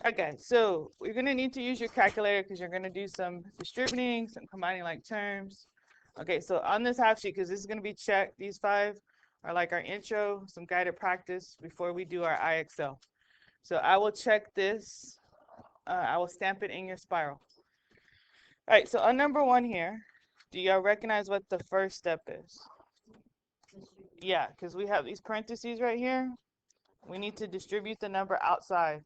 Okay, so you're going to need to use your calculator because you're going to do some distributing, some combining like terms. Okay, so on this half sheet, because this is going to be checked, these 5 are like our intro, some guided practice before we do our IXL. So I will check this. I will stamp it in your spiral. All right, so on number 1 here, do y'all recognize what the first step is? Yeah, because we have these parentheses right here. We need to distribute the number outside.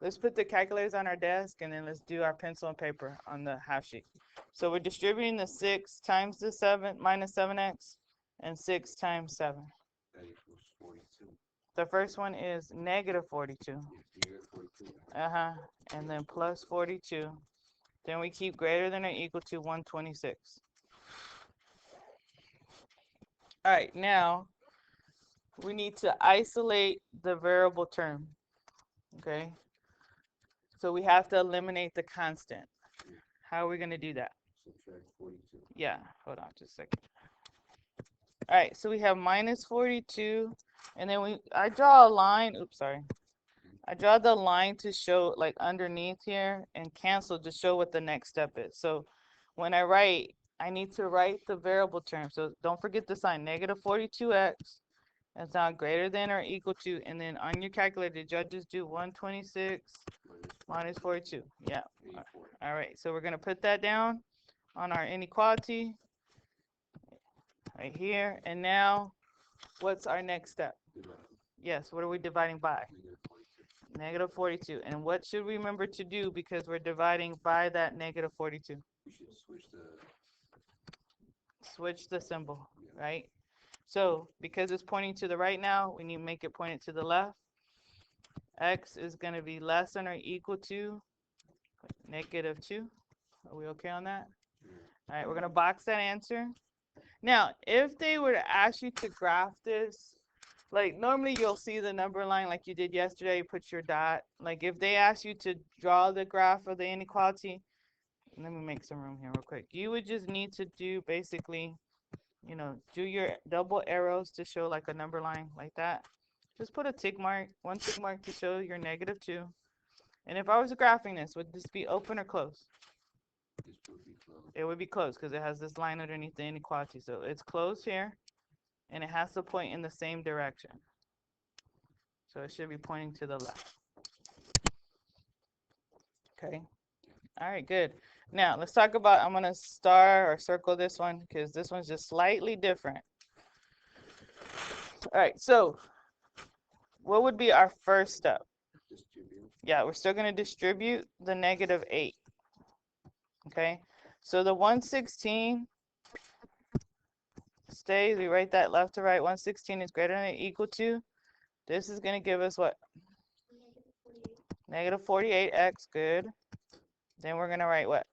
Let's put the calculators on our desk and then let's do our pencil and paper on the half sheet. So we're distributing the 6 times the 7 minus 7x and 6 times 7. That equals 42. The first one is negative 42. Negative 42. And then plus 42. Then we keep greater than or equal to 126. All right, now we need to isolate the variable term. Okay. So we have to eliminate the constant. How are we going to do that? Subtract 42. Yeah, hold on just a second. All right, so we have minus 42, and then I draw a line. Oops, sorry. I draw the line to show like underneath here and cancel to show what the next step is. So when I write, I need to write the variable term. So don't forget the sign, negative 42x. That's now greater than or equal to, and then on your calculator, did y'all just do 126 minus 42? Yeah. 84. All right, so we're going to put that down on our inequality right here. And now, what's our next step? Divide. Yes, what are we dividing by? Negative 42. Negative 42. And what should we remember to do because we're dividing by that negative 42? We should Switch the symbol, right? So because it's pointing to the right now, we need to make it point it to the left. X is going to be less than or equal to negative 2. Are we okay on that? All right, we're going to box that answer. Now, if they were to ask you to graph this, like normally you'll see the number line like you did yesterday, you put your dot. Like if they ask you to draw the graph of the inequality, let me make some room here real quick. You would just need to do basically, do your double arrows to show like a number line like that. Just put a tick mark, one tick mark to show your negative 2. And if I was graphing this, would this be open or closed? This would be closed. It would be closed because it has this line underneath the inequality. So it's closed here, and it has to point in the same direction. So it should be pointing to the left. Okay. All right, good. Now let's talk about, I'm going to star or circle this one because this one's just slightly different. All right, so what would be our first step? Distribute. Yeah, we're still going to distribute the negative 8. Okay, so the 116 stays. We write that left to right. 116 is greater than or equal to. This is going to give us what? Negative 48x. Good. Then we're going to write what?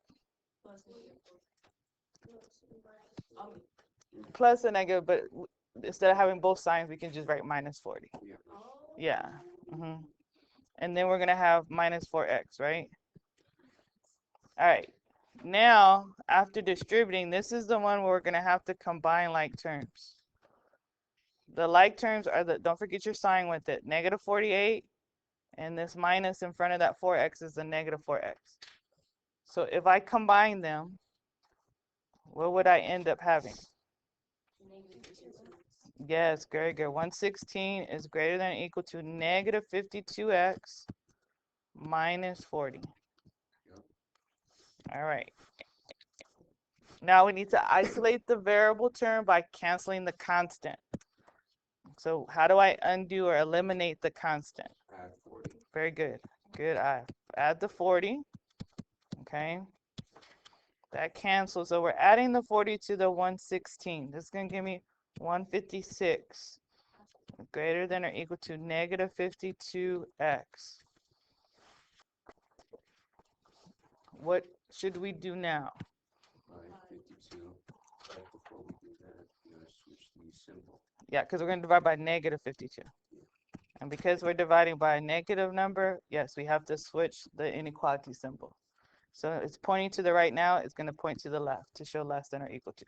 Plus a negative, but instead of having both signs, we can just write minus 40. Yeah. And then we're going to have minus 4x, right? All right. Now, after distributing, this is the one where we're going to have to combine like terms. The like terms are don't forget your sign with it. Negative 48, and this minus in front of that 4x is the negative 4x. So if I combine them, what would I end up having? Yes, very good. 116 is greater than or equal to negative 52x minus 40. All right. Now we need to isolate the variable term by canceling the constant. So how do I undo or eliminate the constant? Add 40. Very good. Good. I add the 40. Okay. That cancels. So we're adding the 40 to the 116. This is going to give me 156 greater than or equal to negative 52x. What should we do now? 52. Right before we do that, we're going to switch the symbol. Yeah, because we're going to divide by negative 52. And because we're dividing by a negative number, yes, we have to switch the inequality symbol. So it's pointing to the right now. It's going to point to the left to show less than or equal to.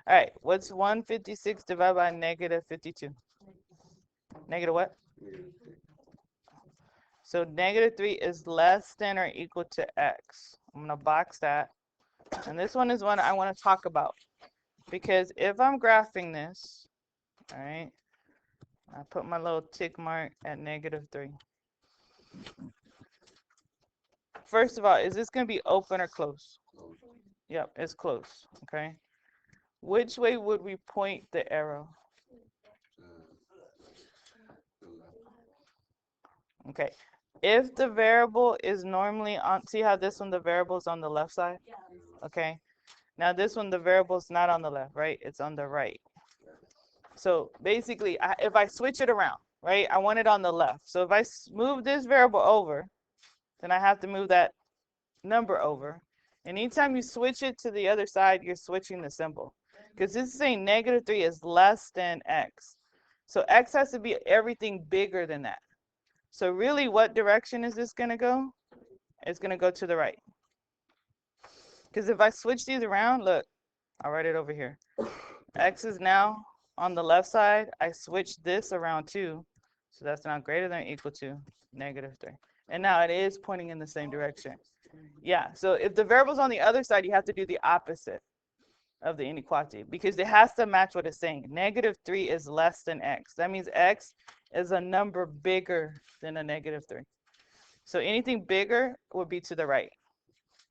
All right, what's 156 divided by negative 52? Negative what? So negative 3 is less than or equal to x. I'm going to box that. And this one is one I want to talk about. Because if I'm graphing this, all right, I put my little tick mark at negative 3. First of all, is this going to be open or close? Close. Yep, it's close. Okay. Which way would we point the arrow? To the left. Okay. If the variable is normally on, see how this one, the variable is on the left side? Yeah. Okay. Now this one, the variable is not on the left, right? It's on the right. So basically, if I switch it around, right, I want it on the left. So if I move this variable over, then I have to move that number over. And anytime you switch it to the other side, you're switching the symbol. Because this is saying negative 3 is less than x. So x has to be everything bigger than that. So really, what direction is this going to go? It's going to go to the right. Because if I switch these around, look, I'll write it over here. X is now on the left side. I switch this around too. So that's now greater than or equal to negative 3. And now it is pointing in the same direction. Yeah, so if the variable's on the other side, you have to do the opposite of the inequality because it has to match what it's saying. Negative 3 is less than x. That means x is a number bigger than a negative 3. So anything bigger would be to the right.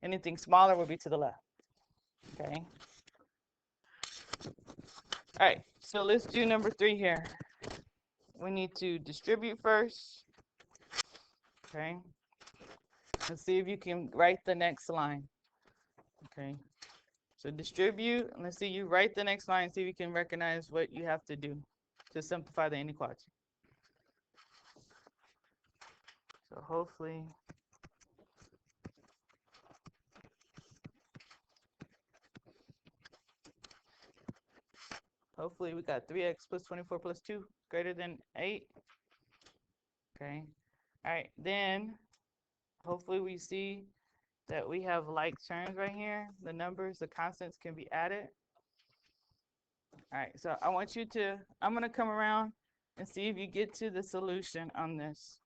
Anything smaller would be to the left. Okay. All right, so let's do number 3 here. We need to distribute first. Okay. Let's see if you can write the next line. Okay. So distribute, and let's see you write the next line and see if you can recognize what you have to do to simplify the inequality. So hopefully we got 3x plus 24 plus 2 greater than 8. Okay. All right, then hopefully we see that we have like terms right here. The numbers, the constants can be added. All right, so I want you to, I'm going to come around and see if you get to the solution on this.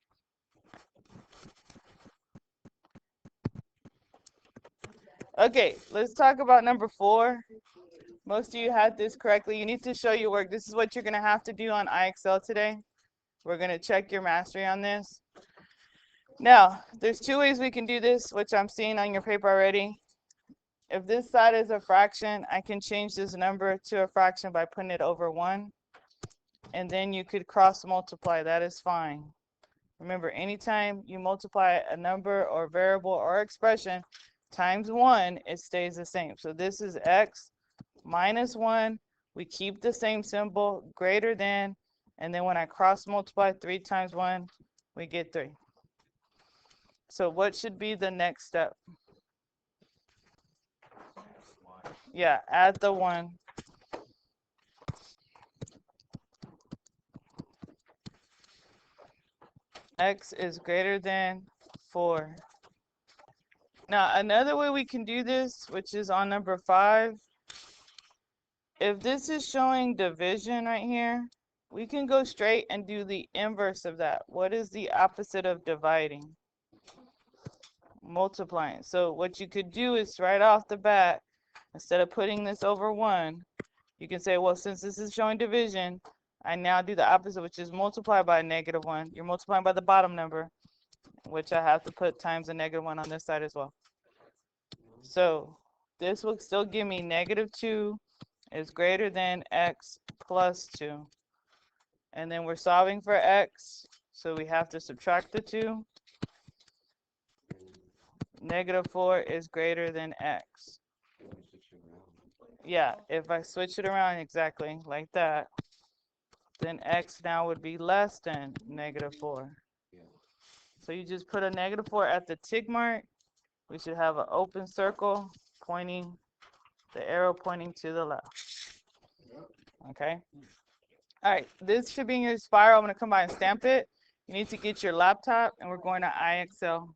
Okay, let's talk about number 4. Most of you had this correctly. You need to show your work. This is what you're going to have to do on IXL today. We're going to check your mastery on this. Now, there's 2 ways we can do this, which I'm seeing on your paper already. If this side is a fraction, I can change this number to a fraction by putting it over 1. And then you could cross multiply. That is fine. Remember, anytime you multiply a number or variable or expression times 1, it stays the same. So this is x minus 1. We keep the same symbol, greater than, and then when I cross multiply 3 times 1, we get 3. So what should be the next step? Yeah, add the 1. X is greater than 4. Now, another way we can do this, which is on number 5, if this is showing division right here, we can go straight and do the inverse of that. What is the opposite of dividing? Multiplying. So what you could do is right off the bat, instead of putting this over 1, you can say, well, since this is showing division, I now do the opposite, which is multiply by negative 1. You're multiplying by the bottom number, which I have to put times a negative 1 on this side as well. So this will still give me negative 2 is greater than x plus 2. And then we're solving for x, so we have to subtract the 2. Negative 4 is greater than x. Yeah, if I switch it around exactly like that, then x now would be less than negative 4. So you just put a negative 4 at the tick mark. We should have an open circle pointing, the arrow pointing to the left. Okay. All right, this should be in your spiral. I'm going to come by and stamp it. You need to get your laptop, and we're going to IXL.